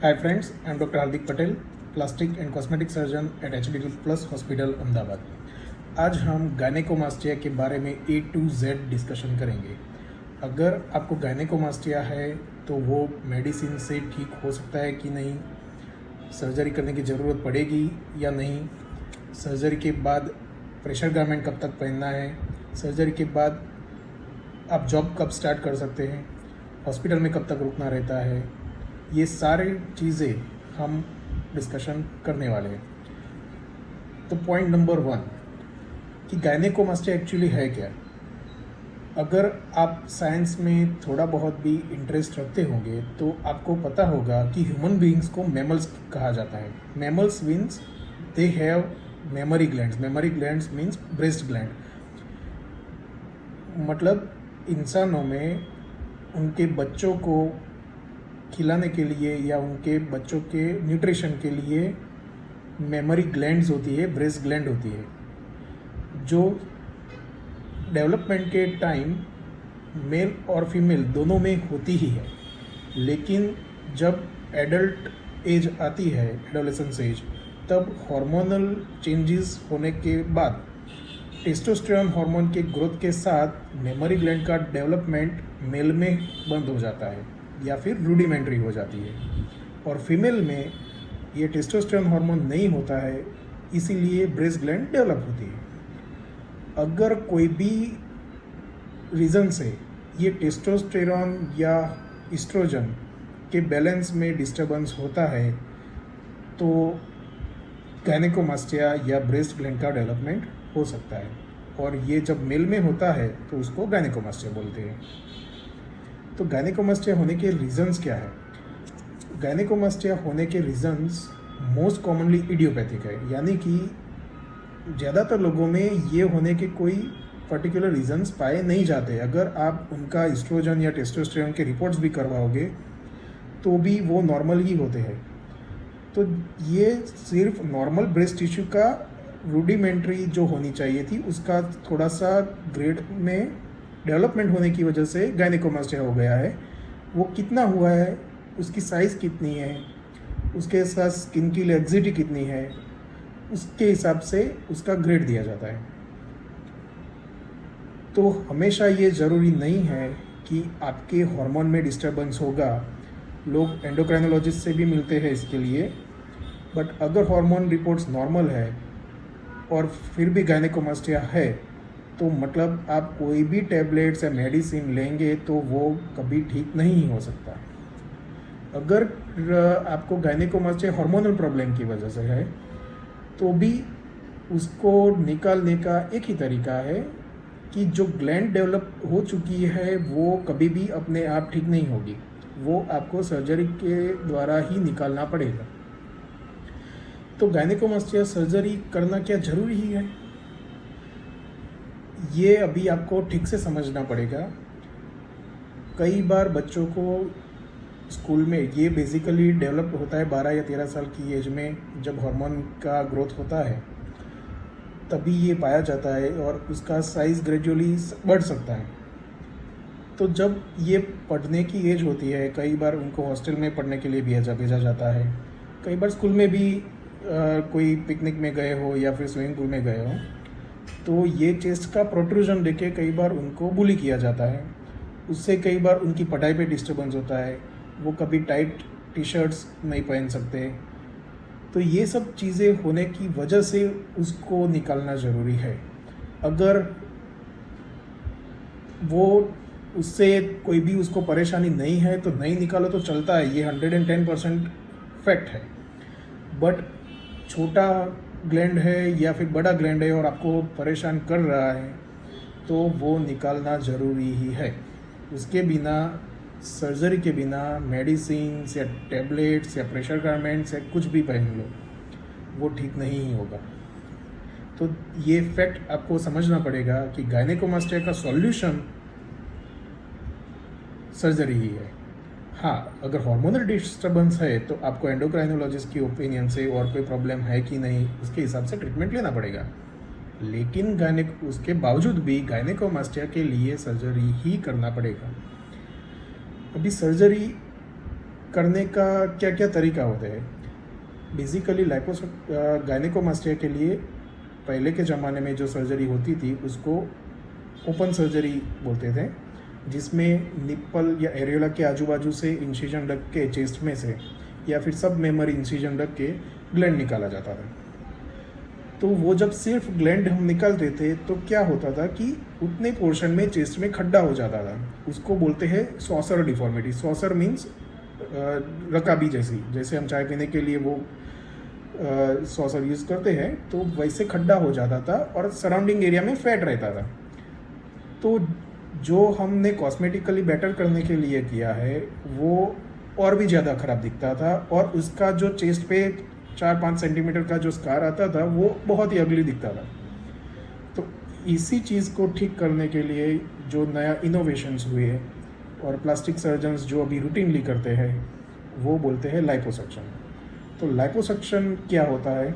Hi friends, I am Dr. Hardik Patel, plastic and cosmetic surgeon at HD. Plus hospital Ahmedabad. आज हम गायनेकोमास्टिया के बारे में A to Z डिस्कशन करेंगे। अगर आपको गायनेकोमास्टिया है तो वो मेडिसिन से ठीक हो सकता है कि नहीं, सर्जरी करने की ज़रूरत पड़ेगी या नहीं, सर्जरी के बाद प्रेशर गारमेंट कब तक पहनना है, सर्जरी के बाद आप जॉब कब स्टार्ट कर सकते हैं, हॉस्पिटल में कब तक रुकना रहता है, ये सारी चीज़ें हम डिस्कशन करने वाले हैं। तो पॉइंट नंबर 1 कि गायनेकोमास्टिया एक्चुअली है क्या। अगर आप साइंस में थोड़ा बहुत भी इंटरेस्ट रखते होंगे तो आपको पता होगा कि ह्यूमन बीइंग्स को मैमल्स कहा जाता है। Mammals means they have mammary glands. Mammary glands means breast gland. मतलब इंसानों में उनके बच्चों को खिलाने के लिए या उनके बच्चों के न्यूट्रिशन के लिए मेमोरी ग्लैंड्स होती है, ब्रेस्ट ग्लैंड होती है, जो डेवलपमेंट के टाइम मेल और फीमेल दोनों में होती ही है। लेकिन जब एडल्ट एज आती है, एडोलेसेंस एज, तब हार्मोनल चेंजेस होने के बाद टेस्टोस्टेरोन हार्मोन के ग्रोथ के साथ मेमोरी ग्लैंड का डेवलपमेंट मेल में बंद हो जाता है या फिर रूडिमेंट्री हो जाती है, और फीमेल में ये टेस्टोस्टेरोन हार्मोन नहीं होता है, इसीलिए ब्रेस्ट ग्लैंड डेवलप होती है। अगर कोई भी रीज़न से ये टेस्टोस्टेरोन या एस्ट्रोजन के बैलेंस में डिस्टर्बेंस होता है तो गायनेकोमास्टिया या ब्रेस्ट ग्लैंड का डेवलपमेंट हो सकता है, और ये जब मेल में होता है तो उसको गायनेकोमास्टिया बोलते हैं। तो गायनेकोमास्टिया होने के रीज़न्स क्या है। गायनेकोमास्टिया होने के रीज़न्स मोस्ट कॉमनली इडियोपैथिक है, यानी कि ज़्यादातर लोगों में ये होने के कोई पर्टिकुलर रीज़न्स पाए नहीं जाते। अगर आप उनका एस्ट्रोजन या टेस्टोस्टेरोन के रिपोर्ट्स भी करवाओगे तो भी वो नॉर्मल ही होते हैं। तो ये सिर्फ नॉर्मल ब्रेस्ट टिश्यू का रूडिमेंट्री जो होनी चाहिए थी उसका थोड़ा सा ग्रेड में डेवलपमेंट होने की वजह से गायनेकोमास्टिया हो गया है। वो कितना हुआ है, उसकी साइज़ कितनी है, उसके साथ स्किन की लैक्सिटी कितनी है, उसके हिसाब से उसका ग्रेड दिया जाता है। तो हमेशा ये ज़रूरी नहीं है कि आपके हार्मोन में डिस्टर्बेंस होगा। लोग एंडोक्राइनोलॉजिस्ट से भी मिलते हैं इसके लिए, बट अगर हार्मोन रिपोर्ट्स नॉर्मल है और फिर भी गायनेकोमास्टिया है तो मतलब आप कोई भी टैबलेट्स या मेडिसिन लेंगे तो वो कभी ठीक नहीं हो सकता। अगर आपको गायनेकोमास्टिया हार्मोनल प्रॉब्लम की वजह से है तो भी उसको निकालने का एक ही तरीका है कि जो ग्लैंड डेवलप हो चुकी है वो कभी भी अपने आप ठीक नहीं होगी, वो आपको सर्जरी के द्वारा ही निकालना पड़ेगा। तो गायनेकोमास्टिया सर्जरी करना क्या ज़रूरी ही है, ये अभी आपको ठीक से समझना पड़ेगा। कई बार बच्चों को स्कूल में ये बेसिकली डेवलप होता है 12 या 13 साल की एज में, जब हार्मोन का ग्रोथ होता है तभी ये पाया जाता है और उसका साइज़ ग्रेजुअली बढ़ सकता है। तो जब ये पढ़ने की एज होती है, कई बार उनको हॉस्टल में पढ़ने के लिए भेजा जाता है, कई बार स्कूल में भी कोई पिकनिक में गए हो या फिर स्विमिंग पूल में गए हो, तो ये चेस्ट का प्रोट्रूजन देके कई बार उनको बुली किया जाता है। उससे कई बार उनकी पढ़ाई पे डिस्टर्बेंस होता है, वो कभी टाइट टी शर्ट्स नहीं पहन सकते। तो ये सब चीज़ें होने की वजह से उसको निकालना ज़रूरी है। अगर वो उससे कोई भी उसको परेशानी नहीं है तो नहीं निकालो तो चलता है, ये 110% फैक्ट है। बट छोटा ग्लैंड है या फिर बड़ा ग्लैंड है और आपको परेशान कर रहा है तो वो निकालना ज़रूरी ही है। उसके बिना, सर्जरी के बिना मेडिसिन या टैबलेट्स या प्रेशर गारमेंट्स या कुछ भी पहन लो, वो ठीक नहीं ही होगा। तो ये फैक्ट आपको समझना पड़ेगा कि गायनेकोमास्टिया का सॉल्यूशन सर्जरी ही है। हाँ, अगर हार्मोनल डिस्टर्बेंस है तो आपको एंडोक्राइनोलॉजिस्ट की ओपिनियन से और कोई प्रॉब्लम है कि नहीं उसके हिसाब से ट्रीटमेंट लेना पड़ेगा। लेकिन उसके बावजूद भी गायनेकोमास्टिया के लिए सर्जरी ही करना पड़ेगा। अभी सर्जरी करने का क्या क्या तरीका होते हैं। बेसिकली गायनेकोमास्टिया के लिए पहले के ज़माने में जो सर्जरी होती थी उसको ओपन सर्जरी बोलते थे, जिसमें निप्पल या एरियोला के आजू बाजू से इंसिजन रख के चेस्ट में से या फिर सब मेमोरी इंसिजन रख के ग्लैंड निकाला जाता था। तो वो जब सिर्फ ग्लैंड हम निकालते थे तो क्या होता था कि उतने पोर्शन में चेस्ट में खड्डा हो जाता था। उसको बोलते हैं सॉसर डिफॉर्मिटी। सॉसर मीन्स रकाबी जैसे हम चाय पीने के लिए वो सॉसर यूज़ करते हैं, तो वैसे खड्डा हो जाता था और सराउंडिंग एरिया में फैट रहता था। तो जो हमने कॉस्मेटिकली बेटर करने के लिए किया है वो और भी ज़्यादा ख़राब दिखता था, और उसका जो चेस्ट पे 4-5 सेंटीमीटर का जो स्कार आता था वो बहुत ही अगली दिखता था। तो इसी चीज़ को ठीक करने के लिए जो नया इनोवेशंस हुए और प्लास्टिक सर्जन्स जो अभी रूटीनली करते हैं वो बोलते हैं लाइपोसक्शन। तो लाइपोसक्शन क्या होता है,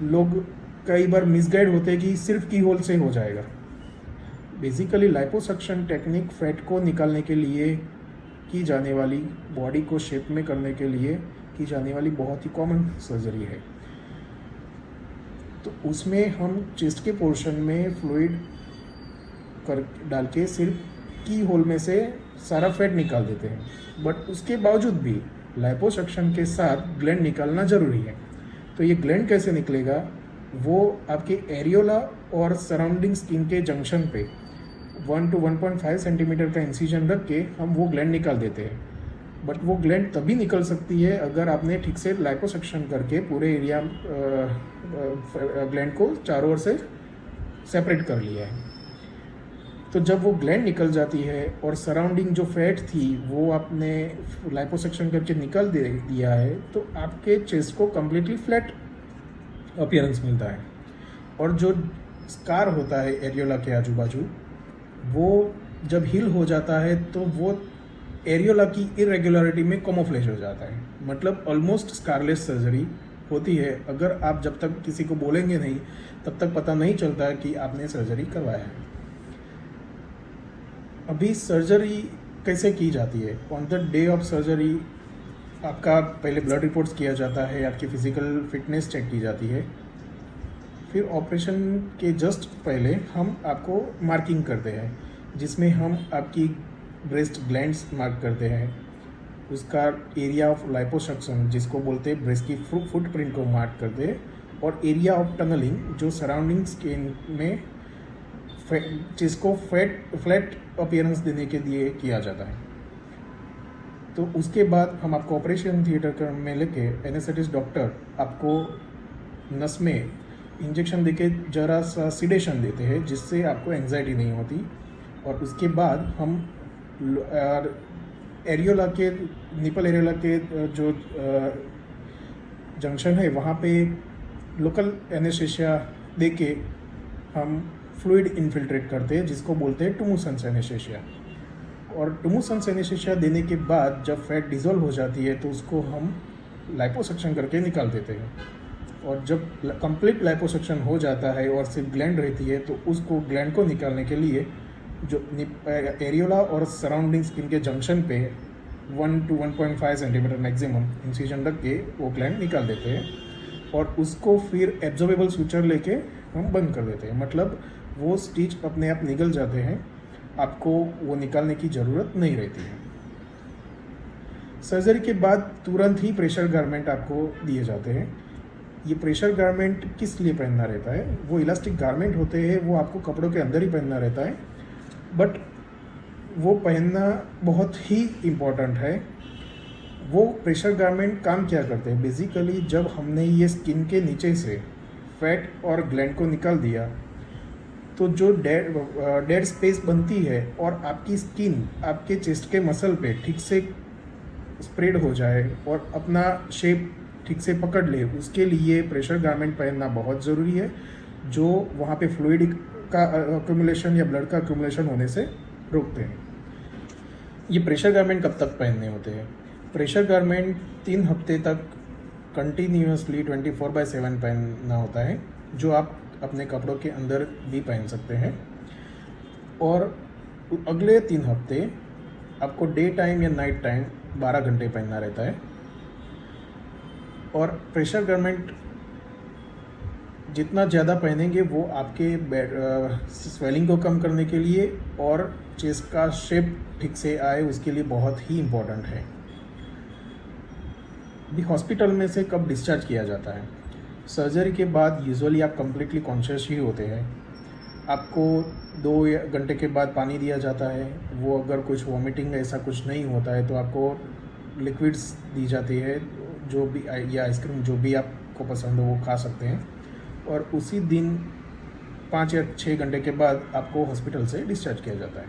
लोग कई बार मिसगाइड होते हैं कि सिर्फ की होल से हो जाएगा। बेसिकली लाइपोसक्शन टेक्निक फैट को निकालने के लिए की जाने वाली, बॉडी को शेप में करने के लिए की जाने वाली बहुत ही कॉमन सर्जरी है। तो उसमें हम चेस्ट के पोर्शन में फ्लूइड डाल के सिर्फ की होल में से सारा फैट निकाल देते हैं, बट उसके बावजूद भी लाइपोसक्शन के साथ ग्लैंड निकालना ज़रूरी है। तो ये ग्लैंड कैसे निकलेगा, वो आपके एरियोला और सराउंडिंग स्किन के जंक्शन पे 1 to 1.5 सेंटीमीटर का इंसिजन रख के हम वो ग्लैंड निकाल देते हैं। बट वो ग्लैंड तभी निकल सकती है अगर आपने ठीक से लाइपोसक्शन करके पूरे एरिया ग्लैंड को चारों ओर से सेपरेट कर लिया है। तो जब वो ग्लैंड निकल जाती है और सराउंडिंग जो फैट थी वो आपने लाइपोसक्शन करके निकाल दिया है, तो आपके चेस्ट को कम्प्लीटली फ्लैट अपीयरेंस मिलता है। और जो स्कार होता है एरियोला के आजू बाजू, वो जब हील हो जाता है तो वो एरियोला की इरेगुलरिटी में कैमोफ्लेज हो जाता है। मतलब ऑलमोस्ट स्कारलेस सर्जरी होती है। अगर आप जब तक किसी को बोलेंगे नहीं तब तक पता नहीं चलता कि आपने सर्जरी करवाया है। अभी सर्जरी कैसे की जाती है, on the day of surgery आपका पहले ब्लड रिपोर्ट्स किया जाता है, आपकी फ़िज़िकल फिटनेस चेक की जाती है, फिर ऑपरेशन के जस्ट पहले हम आपको मार्किंग करते हैं, जिसमें हम आपकी ब्रेस्ट ग्लैंड्स मार्क करते हैं, उसका एरिया ऑफ लाइपोसक्शन जिसको बोलते हैं ब्रेस्ट की फुटप्रिंट को मार्क करते हैं, और एरिया ऑफ टनलिंग जो सराउंडिंग स्किन में जिसको फ्लैट अपीयरेंस देने के लिए किया जाता है। तो उसके बाद हम आपको ऑपरेशन थिएटर में लेके एनेस्थेटिस्ट डॉक्टर आपको नस में इंजेक्शन देके जरा सा सिडेशन देते हैं, जिससे आपको एंजाइटी नहीं होती। और उसके बाद हम एरियोला के निपल एरियोला के जो जंक्शन है वहाँ पे लोकल एनेस्थेसिया देके हम फ्लूइड इन्फिल्ट्रेट करते हैं, जिसको बोलते हैं टुमुसेंस एनेस्थेसिया। और टुमुसेंस एनेस्थेसिया देने के बाद जब फैट डिज़ोल्व हो जाती है तो उसको हम लाइपोसक्शन करके निकाल देते हैं। और जब कंप्लीट लाइपोसक्शन हो जाता है और सिर्फ ग्लैंड रहती है तो उसको ग्लैंड को निकालने के लिए जो एरियोला और सराउंडिंग स्किन के जंक्शन पे 1 to 1.5 सेंटीमीटर मैक्सिमम इंसिजन रख के वो ग्लैंड निकाल देते हैं, और उसको फिर एब्जॉर्बेबल सूचर लेके हम बंद कर देते हैं। मतलब वो स्टिच अपने आप निकल जाते हैं, आपको वो निकालने की ज़रूरत नहीं रहती है। सर्जरी के बाद तुरंत ही प्रेशर गारमेंट आपको दिए जाते हैं। ये प्रेशर गारमेंट किस लिए पहनना रहता है, वो इलास्टिक गारमेंट होते हैं, वो आपको कपड़ों के अंदर ही पहनना रहता है, बट वो पहनना बहुत ही इम्पॉर्टेंट है। वो प्रेशर गारमेंट काम क्या करते हैं, बेसिकली जब हमने ये स्किन के नीचे से फैट और ग्लैंड को निकाल दिया तो जो डेड स्पेस बनती है और आपकी स्किन आपके चेस्ट के मसल पे ठीक से स्प्रेड हो जाए और अपना शेप ठीक से पकड़ ले, उसके लिए प्रेशर गारमेंट पहनना बहुत ज़रूरी है, जो वहाँ पे फ्लूइड का अक्यूमुलेशन या ब्लड का अक्यूमुलेशन होने से रोकते हैं। ये प्रेशर गारमेंट कब तक पहनने होते हैं? प्रेशर गारमेंट 3 हफ्ते तक कंटिन्यूसली 24/7 पहनना होता है, जो आप अपने कपड़ों के अंदर भी पहन सकते हैं। और अगले 3 हफ्ते आपको डे टाइम या नाइट टाइम 12 घंटे पहनना रहता है। और प्रेशर गारमेंट जितना ज़्यादा पहनेंगे वो आपके स्वेलिंग को कम करने के लिए और चेस्ट का शेप ठीक से आए उसके लिए बहुत ही इम्पोर्टेंट है। अभी हॉस्पिटल में से कब डिस्चार्ज किया जाता है? सर्जरी के बाद यूजुअली आप कंप्लीटली कॉन्शियस ही होते हैं। आपको 2 घंटे के बाद पानी दिया जाता है। वो अगर कुछ वॉमिटिंग ऐसा कुछ नहीं होता है तो आपको लिक्विड्स दी जाती है, जो भी या आइसक्रीम जो भी आपको पसंद हो वो खा सकते हैं। और उसी दिन 5 या 6 घंटे के बाद आपको हॉस्पिटल से डिस्चार्ज किया जाता है।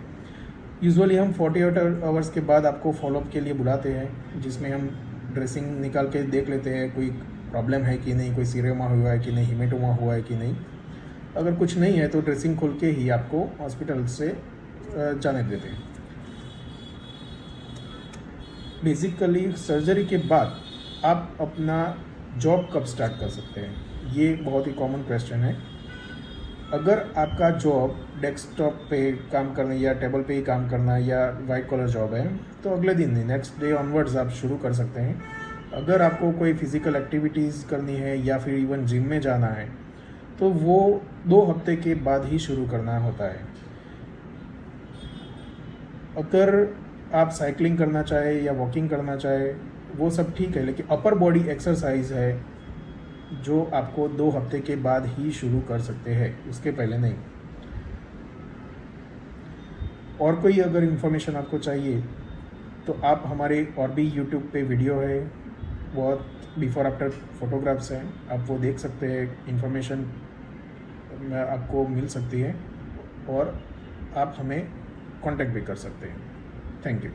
यूजुअली हम 48 आवर्स के बाद आपको फॉलोअप के लिए बुलाते हैं, जिसमें हम ड्रेसिंग निकाल के देख लेते हैं कोई प्रॉब्लम है कि नहीं, कोई सीरियमा हुआ है कि नहीं, हिमेटोमा हुआ है कि नहीं। अगर कुछ नहीं है तो ड्रेसिंग खोल के ही आपको हॉस्पिटल से जाने देते हैं। बेसिकली सर्जरी के बाद आप अपना जॉब कब स्टार्ट कर सकते हैं, ये बहुत ही कॉमन क्वेश्चन है। अगर आपका जॉब डेस्कटॉप पे काम करना या टेबल पे ही काम करना या वाइट कॉलर जॉब है तो अगले दिन नेक्स्ट डे ऑनवर्ड्स आप शुरू कर सकते हैं। अगर आपको कोई फिज़िकल एक्टिविटीज़ करनी है या फिर इवन जिम में जाना है तो वो 2 हफ्ते के बाद ही शुरू करना होता है। अगर आप साइकिलिंग करना चाहे या वॉकिंग करना चाहे वो सब ठीक है, लेकिन अपर बॉडी एक्सरसाइज है जो आपको 2 हफ्ते के बाद ही शुरू कर सकते हैं, उसके पहले नहीं। और कोई अगर इन्फॉर्मेशन आपको चाहिए तो आप हमारे और भी यूट्यूब पे वीडियो है, बहुत बिफोर आफ्टर फोटोग्राफ्स हैं, आप वो देख सकते हैं। इन्फॉर्मेशन आपको मिल सकती है और आप हमें कांटेक्ट भी कर सकते हैं। Thank you.